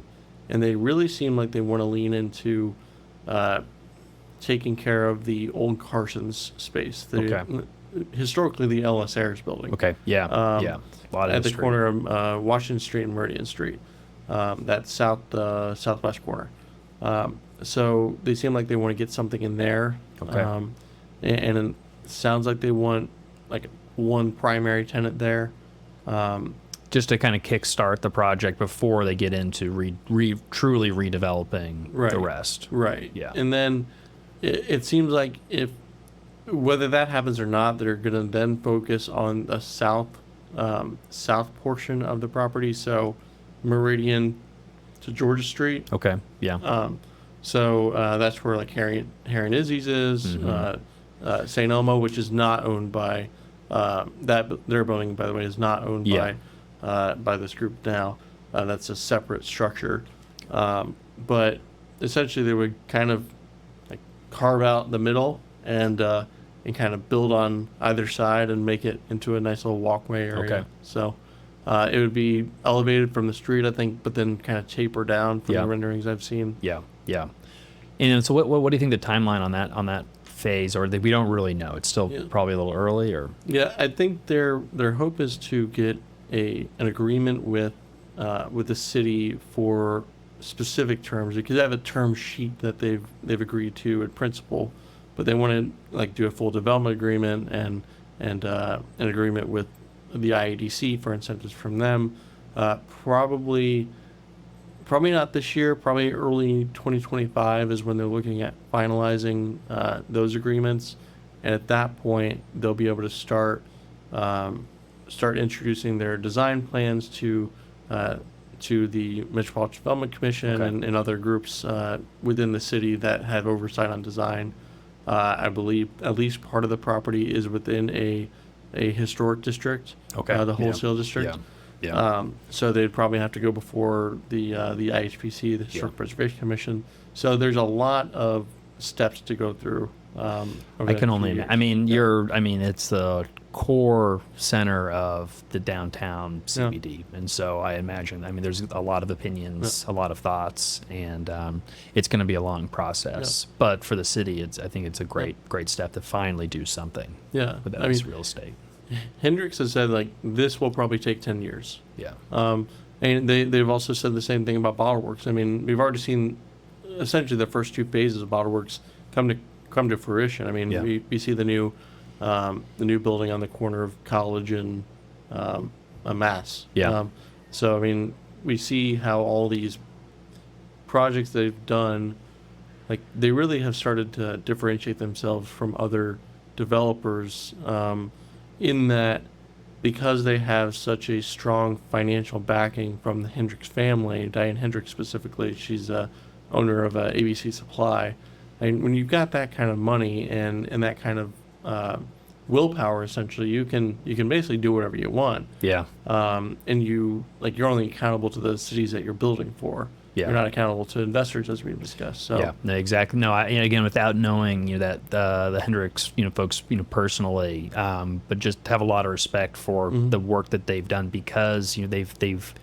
And they really seem like they want to lean into taking care of the old Carson's space. Historically, the L.S. Ayres building. Okay. Yeah. A lot of at history. the corner of Washington Street and Meridian Street. That southwest corner. So they seem like they want to get something in there. Okay. And it sounds like they want like one primary tenant there. Just to kind of kickstart the project before they get into truly redeveloping the rest. Right. Yeah. And then it seems like whether that happens or not, they're going to then focus on the south portion of the property. So Meridian to Georgia Street. Okay. Yeah. So that's where like Harry and Izzy's is. St. Elmo, which is not owned by their building, by the way, is not owned by this group now. That's a separate structure. But essentially, they would kind of like carve out the middle and kind of build on either side and make it into a nice little walkway area. Okay. So it would be elevated from the street, I think, but then kind of taper down from the renderings I've seen. Yeah. And so, what do you think the timeline on that phase, or we don't really know? It's still probably a little early, or I think their hope is to get an agreement with the city for specific terms, because they have a term sheet that they've agreed to in principle, but they want to like do a full development agreement and an agreement with the IADC for incentives from them. Probably not this year. Probably early 2025 is when they're looking at finalizing those agreements, and at that point they'll be able to start introducing their design plans to the Metropolitan Development Commission and other groups within the city that have oversight on design. I believe at least part of the property is within a historic district, the wholesale district. So they'd probably have to go before the IHPC, the Historic Preservation Commission. So there's a lot of steps to go through I can only imagine. I mean, it's the core center of the downtown CBD. And so I imagine, there's a lot of opinions, a lot of thoughts, and it's going to be a long process. But for the city, I think it's a great step to finally do something with that real estate. Hendricks has said, like, this will probably take 10 years. Yeah. And they've also said the same thing about Bottle Works. I mean, we've already seen essentially the first 2 phases of Bottle Works come to fruition. I mean, we see the new building on the corner of College and Mass. Yeah. So I mean, we see how all these projects they've done, like, they really have started to differentiate themselves from other developers, in that, because they have such a strong financial backing from the Hendricks family, Diane Hendricks specifically, she's owner of ABC Supply. And when you've got that kind of money and that kind of willpower, essentially, you can basically do whatever you want. Yeah. And you're only accountable to the cities that you're building for. Yeah. You're not accountable to investors, as we've discussed. So yeah, no, exactly. No, again, without knowing that the Hendricks folks personally, but just have a lot of respect for the work that they've done, because they've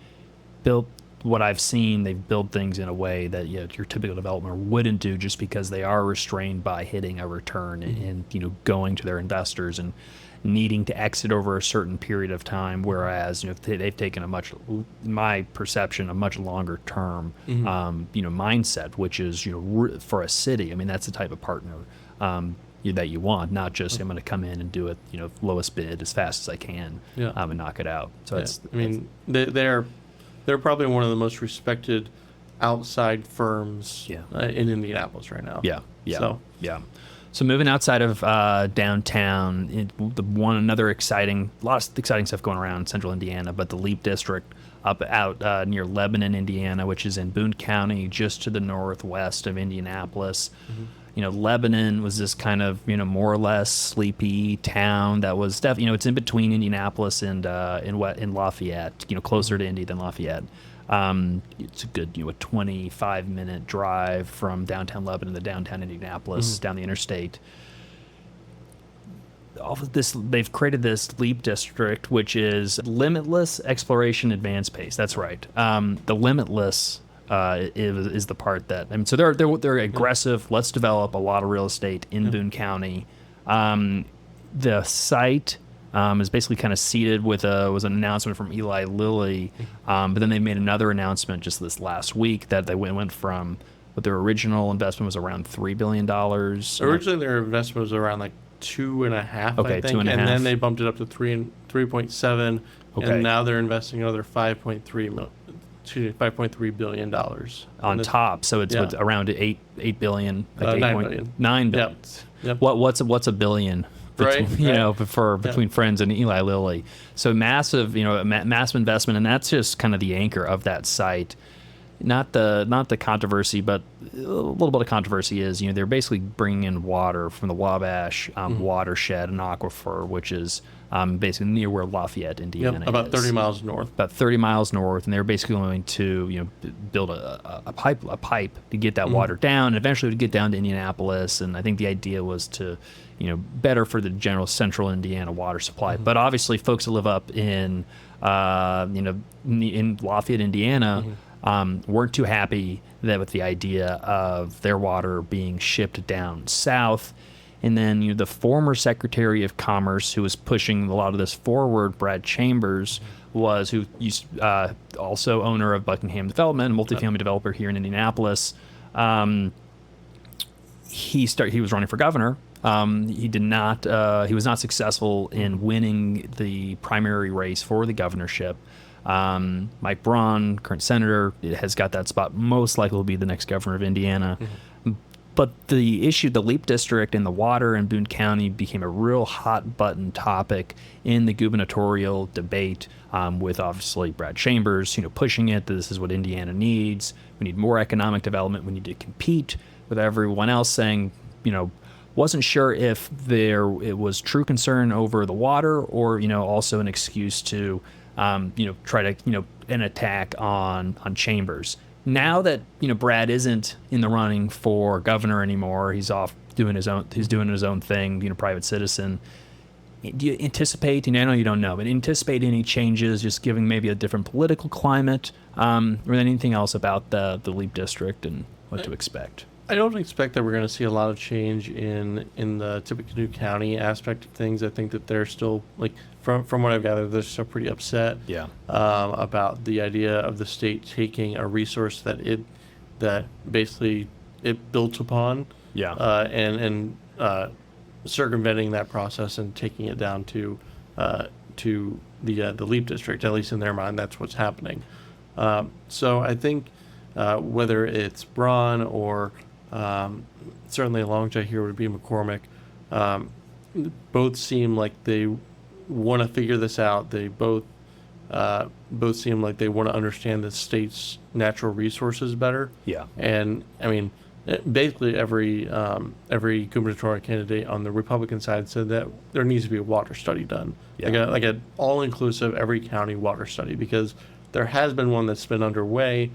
built what I've seen. They've built things in a way that your typical developer wouldn't do, just because they are restrained by hitting a return and going to their investors and needing to exit over a certain period of time, whereas they've taken my perception, a much longer term mindset, which is for a city. I mean, that's the type of partner that you want, not just I'm going to come in and do it lowest bid as fast as I can and knock it out. So they're probably one of the most respected outside firms in Indianapolis right now. So moving outside of downtown, another exciting stuff going around in central Indiana, but the Leap District out near Lebanon, Indiana, which is in Boone County, just to the northwest of Indianapolis. Lebanon was this kind of more or less sleepy town that was definitely it's in between Indianapolis and in Lafayette, closer to Indy than Lafayette. It's a good, a 25-minute drive from downtown Lebanon to downtown Indianapolis down the interstate. All of this, they've created this Leap District, which is limitless exploration, advanced pace. That's right. The limitless is the part that, so they're aggressive. Let's develop a lot of real estate in Boone County. The site is basically kind of seeded was an announcement from Eli Lilly, but then they made another announcement just this last week that they went from what their original investment was around $3 billion. Originally, their investment was around like 2.5, okay, I think, 2.5. and then they bumped it up to 3.7, and now they're investing another $5.3 billion on top. So it's around $8 billion, like 9 billion. $9 billion. Yep. What's a billion? Between friends and Eli Lilly. So massive investment, and that's just kind of the anchor of that site. Not the controversy, but a little bit of controversy is they're basically bringing in water from the Wabash watershed and aquifer, which is basically near where Lafayette, Indiana, about is. 30 miles north. About 30 miles north, and they're basically going to build a pipe to get that water down, and eventually to get down to Indianapolis. And I think the idea was to better for the general central Indiana water supply. But obviously, folks that live up in Lafayette, Indiana, weren't too happy with the idea of their water being shipped down south. And then the former Secretary of Commerce, who was pushing a lot of this forward, Brad Chambers, also owner of Buckingham Development, a multifamily developer here in Indianapolis. He was running for governor. He was not successful in winning the primary race for the governorship. Mike Braun, current senator, has got that spot. Most likely will be the next governor of Indiana. But the issue, the Leap District and the water in Boone County became a real hot button topic in the gubernatorial debate, with obviously Brad Chambers, pushing it. This is what Indiana needs. We need more economic development. We need to compete with everyone else, saying, wasn't sure if it was true concern over the water or, also an excuse to, try to, an attack on Chambers. now that Brad isn't in the running for governor anymore, he's off doing his own. He's doing his own thing, private citizen. Do you anticipate? I know you don't know, but anticipate any changes, just giving maybe a different political climate, or anything else about the Leap District and what to expect? I don't expect that we're going to see a lot of change in the Tippecanoe County aspect of things. I think that they're still, like, from what I've gathered, they're still pretty upset about the idea of the state taking a resource that basically it built upon, and circumventing that process and taking it down to the Leap District. At least in their mind, that's what's happening. So I think whether it's Braun or certainly a long shot here would be McCormick. Both seem like they want to figure this out. They both seem like they want to understand the state's natural resources better. Yeah. And I mean, basically every gubernatorial candidate on the Republican side said that there needs to be a water study done, like a all-inclusive every county water study, because there has been one that's been underway.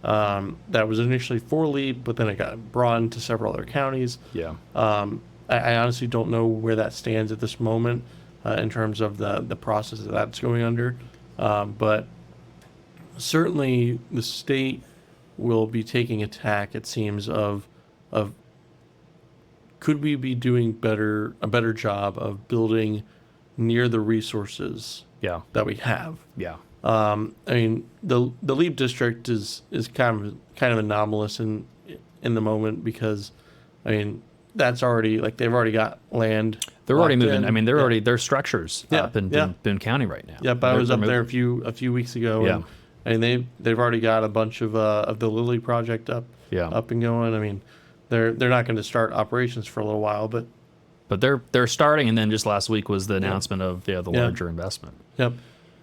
That was initially for Leap, but then it got broadened to several other counties. Yeah. I honestly don't know where that stands at this moment in terms of the process that's going under. But certainly the state will be taking a tack, it seems, of could we be doing a better job of building near the resources that we have. Yeah. I mean, the Leap District is kind of anomalous in the moment, because, I mean, that's already, like, they've already got land. They're already moving. in. I mean, their structures up in Boone County right now. Yep, I was up there a few weeks ago. And they've already got a bunch of the Lily project up and going. I mean, they're not going to start operations for a little while, but they're starting. And then just last week was the announcement of the larger investment. Yep.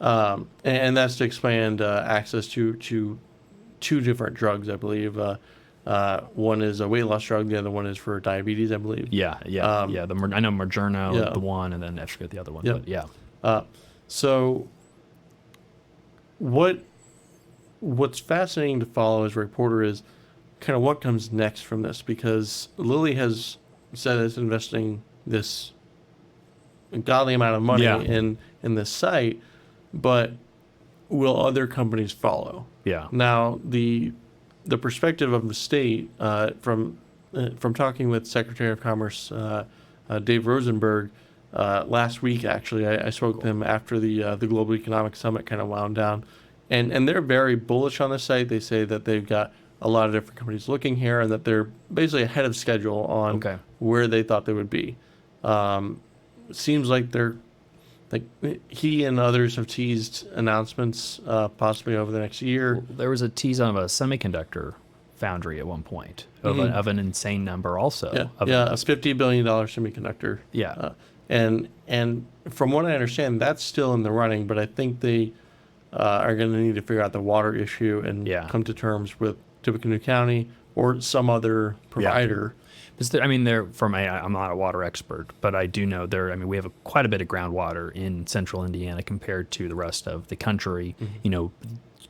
And that's to expand access to two different drugs, I believe. One is a weight loss drug. The other one is for diabetes, I believe. I know Moderna, the one, and then I forget the other one. Yep. But so what's fascinating to follow as a reporter is kind of what comes next from this, because Lilly has said it's investing this godly amount of money in this site, but will other companies follow? Yeah. Now, the perspective of the state, from talking with Secretary of Commerce Dave Rosenberg last week, actually, I spoke to him after the Global Economic Summit kind of wound down, and they're very bullish on the site. They say that they've got a lot of different companies looking here, and that they're basically ahead of schedule on where they thought they would be. Seems like he and others have teased announcements possibly over the next year. There was a tease on a semiconductor foundry at one point of an insane number also. A $50 billion semiconductor. Yeah. And from what I understand, that's still in the running, but I think they are going to need to figure out the water issue and come to terms with Tippecanoe County or some other provider. I'm not a water expert, but I do know we have quite a bit of groundwater in central Indiana compared to the rest of the country. You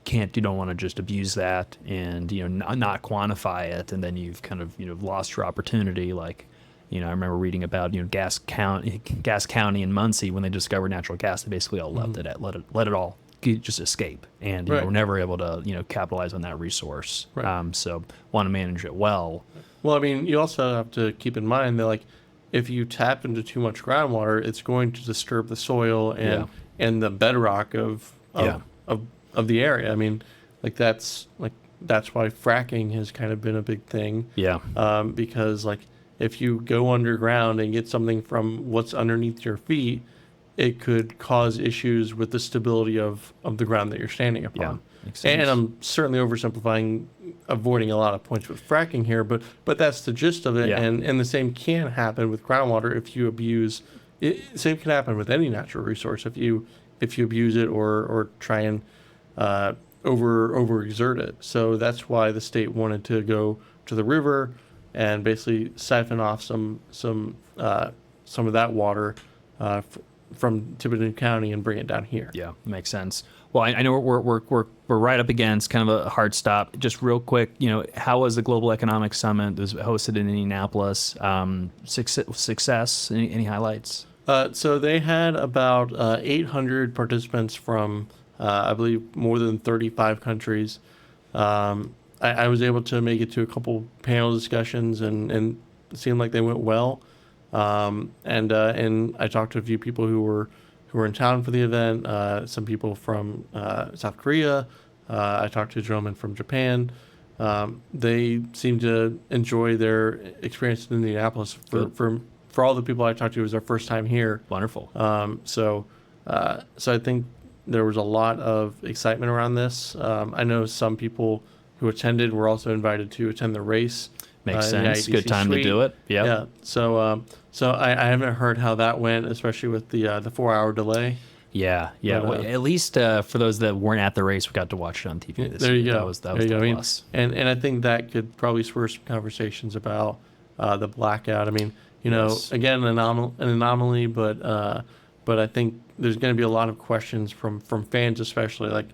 don't want to just abuse that and, not quantify it. And then you've kind of, lost your opportunity. Like, I remember reading about, Gas County in Muncie, when they discovered natural gas, they basically all let it all just escape, and we're never able to capitalize on that resource. So want to manage it well. Well, I mean, you also have to keep in mind that, like, if you tap into too much groundwater, it's going to disturb the soil and the bedrock of the area. I mean, that's why fracking has kind of been a big thing. Because, like, if you go underground and get something from what's underneath your feet, it could cause issues with the stability of the ground that you're standing upon. And I'm certainly oversimplifying, avoiding a lot of points with fracking here, but that's the gist of it. And the same can happen with groundwater if you abuse it. Same can happen with any natural resource if you abuse it or try and overexert it. So that's why the state wanted to go to the river and basically siphon off some of that water from Tippecanoe County and bring it down here. Yeah, makes sense. Well, I know we're right up against kind of a hard stop. Just real quick, how was the Global Economic Summit that was hosted in Indianapolis? Success? Any highlights? So they had about 800 participants from, I believe, more than 35 countries. I was able to make it to a couple panel discussions, and it seemed like they went well. And I talked to a few people who were in town for the event. Some people from South Korea. I talked to a gentleman from Japan. They seemed to enjoy their experience in Indianapolis. For all the people I talked to, it was their first time here. Wonderful. So I think there was a lot of excitement around this. I know some people who attended were also invited to attend the race. Makes sense. Good time to do it. Yep. Yeah. So I haven't heard how that went, especially with the 4-hour delay. Yeah. Well, at least for those that weren't at the race, we got to watch it on TV this there you year. go. That was the plus. And I think that could probably spur some conversations about the blackout. I mean, Yes. again, an anomaly, but I think there's going to be a lot of questions from fans, especially like,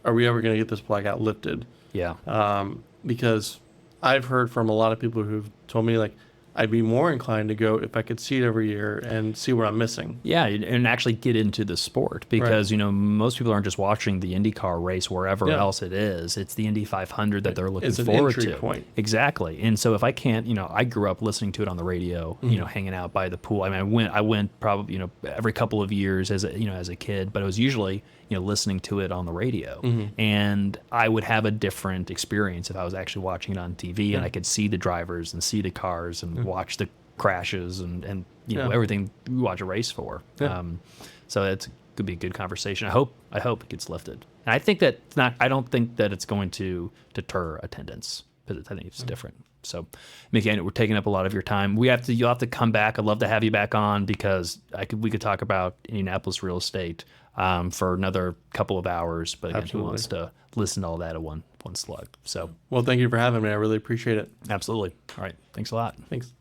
are we ever going to get this blackout lifted? Yeah. Because I've heard from a lot of people who've told me, like, I'd be more inclined to go if I could see it every year and see what I'm missing. Yeah, and actually get into the sport because, most people aren't just watching the IndyCar race wherever else it is. It's the Indy 500 that they're looking forward to. It's an entry point. Exactly. And so if I can't, I grew up listening to it on the radio, hanging out by the pool. I mean, I went probably, every couple of years as a kid, but it was usually, listening to it on the radio. And I would have a different experience if I was actually watching it on TV and I could see the drivers and see the cars and watch the crashes and everything we watch a race for. So it could be a good conversation. I hope it gets lifted. And I think that I don't think that it's going to deter attendance because I think it's different. So, Mickey, I know we're taking up a lot of your time. You'll have to come back. I'd love to have you back on because we could talk about Indianapolis real estate for another couple of hours. But again, who wants to listen to all that at one slug? So, well, thank you for having me. I really appreciate it. Absolutely. All right. Thanks a lot. Thanks.